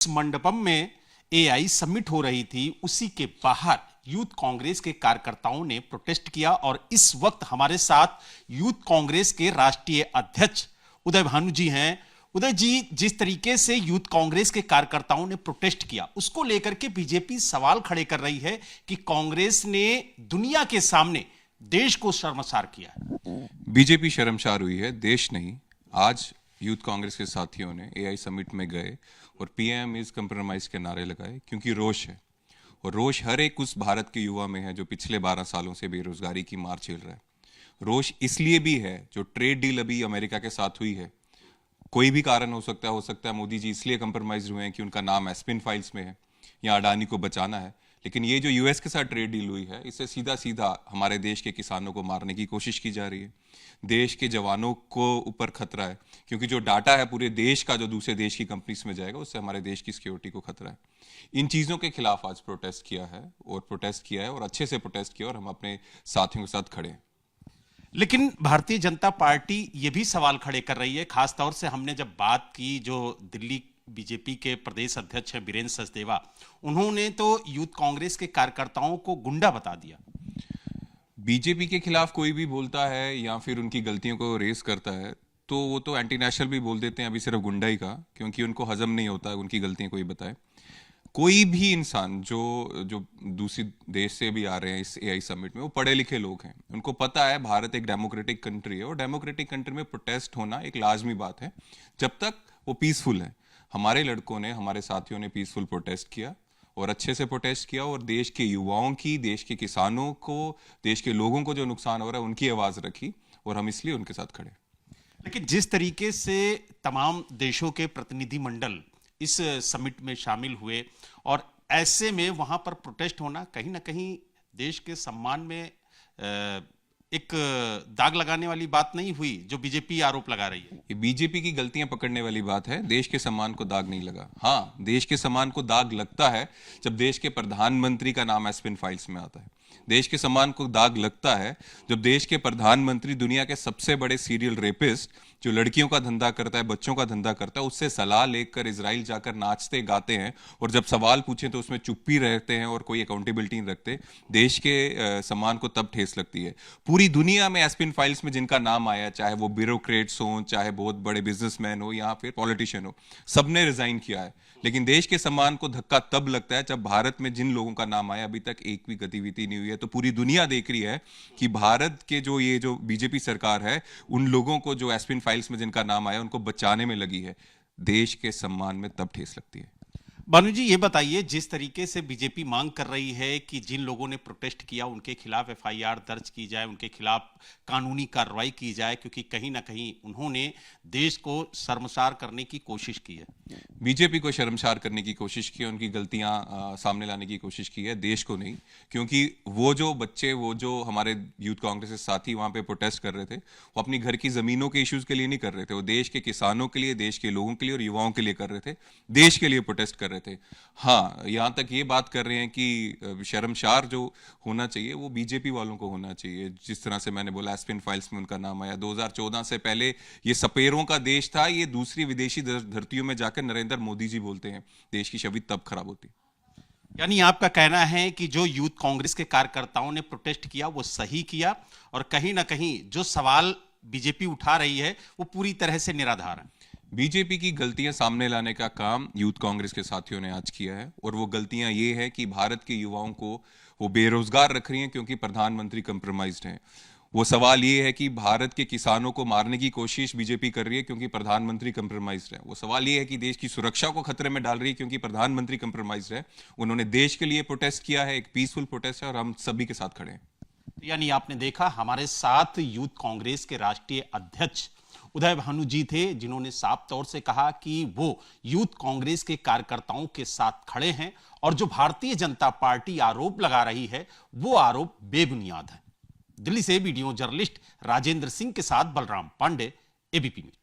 इस मंडपम में AI summit हो रही थी, उसी के बाहर यूथ कांग्रेस के कार्यकर्ताओं ने प्रोटेस्ट किया और इस वक्त हमारे साथ यूथ कांग्रेस के राष्ट्रीय अध्यक्ष उदय भानु जी हैं। उदय जी, जिस तरीके से यूथ कांग्रेस के कार्यकर्ताओं ने प्रोटेस्ट किया, उसको लेकर के बीजेपी सवाल खड़े कर रही है कि कांग्रेस ने दुनिया के सामने देश को शर्मसार किया है। बीजेपी शर्मसार हुई है, देश नहीं। आज यूथ कांग्रेस के साथियों ने एआई समिट में गए और पीएम इज कंप्रोमाइज के नारे लगाए, क्योंकि रोष है। और रोष हर एक उस भारत के युवा में है जो पिछले 12 सालों से बेरोजगारी की मार झेल रहा है। रोष इसलिए भी है जो ट्रेड डील अभी अमेरिका के साथ हुई है, कोई भी कारण हो सकता है मोदी जी इसलिए कंप्रोमाइज हुए हैं कि उनका नाम एस्पिन फाइल्स में है या अडानी को बचाना है। लेकिन ये जो यूएस के साथ ट्रेड डील हुई है, इससे सीधा सीधा हमारे देश के किसानों को मारने की कोशिश की जा रही है। देश के जवानों को ऊपर खतरा है, क्योंकि जो डाटा है पूरे देश का जो दूसरे देश की कंपनीज में जाएगा, उससे हमारे देश की सिक्योरिटी को खतरा है। इन चीज़ों के खिलाफ आज प्रोटेस्ट किया है और अच्छे से प्रोटेस्ट किया और हम अपने साथियों के साथ खड़े हैं। लेकिन भारतीय जनता पार्टी ये भी सवाल खड़े कर रही है, खासतौर से हमने जब बात की, जो दिल्ली बीजेपी के प्रदेश अध्यक्ष हैं बीरेंद्र सचदेवा, उन्होंने तो यूथ कांग्रेस के कार्यकर्ताओं को गुंडा बता दिया। बीजेपी के खिलाफ कोई भी बोलता है या फिर उनकी गलतियों को रेस करता है, तो वो तो एंटी नेशनल भी बोल देते हैं, अभी सिर्फ गुंडा ही का, क्योंकि उनको हजम नहीं होता उनकी गलतियां कोई बताए। कोई भी इंसान जो दूसरी देश से भी आ रहे हैं इस एआई समिट में, वो पढ़े लिखे लोग हैं, उनको पता है भारत एक डेमोक्रेटिक कंट्री है और डेमोक्रेटिक कंट्री में प्रोटेस्ट होना एक लाजमी बात है, जब तक वो पीसफुल है। हमारे लड़कों ने, हमारे साथियों ने पीसफुल प्रोटेस्ट किया और अच्छे से प्रोटेस्ट किया और देश के युवाओं की, देश के किसानों को, देश के लोगों को जो नुकसान हो रहा है उनकी आवाज रखी और हम इसलिए उनके साथ खड़े। लेकिन जिस तरीके से तमाम देशों के प्रतिनिधिमंडल इस समिट में शामिल हुए और ऐसे में वहां पर प्रोटेस्ट होना कहीं ना कहीं देश के सम्मान में एक दाग लगाने वाली बात नहीं हुई, जो बीजेपी आरोप लगा रही है। ये बीजेपी की गलतियां पकड़ने वाली बात है, देश के सम्मान को दाग नहीं लगा। हाँ, देश के सम्मान को दाग लगता है जब देश के प्रधानमंत्री का नाम एस्पिन फाइल्स में आता है। देश के सम्मान को दाग लगता है जब देश के प्रधानमंत्री दुनिया के सबसे बड़े सीरियल रेपिस्ट, जो लड़कियों का धंधा करता है, बच्चों का धंधा करता है, उससे सलाह लेकर इजराइल जाकर नाचते गाते हैं और जब सवाल पूछे तो उसमें चुप्पी रहते हैं और कोई अकाउंटेबिलिटी नहीं रखते। देश के सम्मान को तब ठेस लगती है। पूरी दुनिया में एस्पिन फाइल्स में जिनका नाम आया, चाहे वो ब्यूरोक्रेट्स हो, चाहे बहुत बड़े बिजनेसमैन हो या फिर पॉलिटिशियन हो, सबने रिजाइन किया है। लेकिन देश के सम्मान को धक्का तब लगता है जब भारत में जिन लोगों का नाम आया अभी तक एक भी गतिविधि नहीं हुई है। तो पूरी दुनिया देख रही है कि भारत के जो बीजेपी सरकार है, उन लोगों को जो एस्पिन फाइल्स में जिनका नाम आया उनको बचाने में लगी है। देश के सम्मान में तब ठेस लगती है। भानु जी, ये बताइए, जिस तरीके से बीजेपी मांग कर रही है कि जिन लोगों ने प्रोटेस्ट किया उनके खिलाफ एफआईआर दर्ज की जाए, उनके खिलाफ कानूनी कार्रवाई की जाए, क्योंकि कहीं ना कहीं उन्होंने देश को शर्मसार करने की कोशिश की है। बीजेपी को शर्मसार करने की कोशिश की है, उनकी गलतियां सामने लाने की कोशिश की है, देश को नहीं। क्योंकि वो जो बच्चे, वो जो हमारे यूथ कांग्रेस के साथी वहां पे प्रोटेस्ट कर रहे थे, वो अपनी घर की जमीनों के इश्यूज के लिए नहीं कर रहे थे, वो देश के किसानों के लिए, देश के लोगों के लिए और युवाओं के लिए कर रहे थे, देश के लिए प्रोटेस्ट कर रहे थे। हाँ, यहां तक ये बात कर रहे हैं कि शर्मसार जो होना चाहिए वो बीजेपी वालों को होना चाहिए। जिस तरह से मैंने बोला, एस्पिन फाइल्स में उनका नाम आया, 2014 से पहले ये सपेरों का देश था, ये दूसरी विदेशी धरतियों में जाकर नरेंद्र मोदी जी बोलते हैं, देश की छवि तब खराब होती। यानी आपका कहना है कि जो यूथ कांग्रेस के कार्यकर्ताओं ने प्रोटेस्ट किया वो सही किया और कहीं ना कहीं जो सवाल बीजेपी उठा रही है वो पूरी तरह से निराधार है। बीजेपी की गलतियां सामने लाने का काम यूथ कांग्रेस के साथियों ने आज किया है और वो गलतियां ये है कि भारत के युवाओं को वो बेरोजगार रख रही हैं क्योंकि प्रधानमंत्री कंप्रोमाइज्ड हैं। वो सवाल ये है कि भारत के किसानों को मारने की कोशिश बीजेपी कर रही है क्योंकि प्रधानमंत्री कंप्रोमाइज्ड है। वो सवाल ये है कि देश की सुरक्षा को खतरे में डाल रही है क्योंकि प्रधानमंत्री कंप्रोमाइज्ड है। उन्होंने देश के लिए प्रोटेस्ट किया है, एक पीसफुल प्रोटेस्ट है और हम सभी के साथ खड़े हैं। यानी आपने देखा, हमारे साथ यूथ कांग्रेस के राष्ट्रीय अध्यक्ष उदय भानु जी थे, जिन्होंने साफ तौर से कहा कि वो यूथ कांग्रेस के कार्यकर्ताओं के साथ खड़े हैं और जो भारतीय जनता पार्टी आरोप लगा रही है वो आरोप बेबुनियाद है। दिल्ली से वीडियो जर्नलिस्ट राजेंद्र सिंह के साथ बलराम पांडे, एबीपी न्यूज।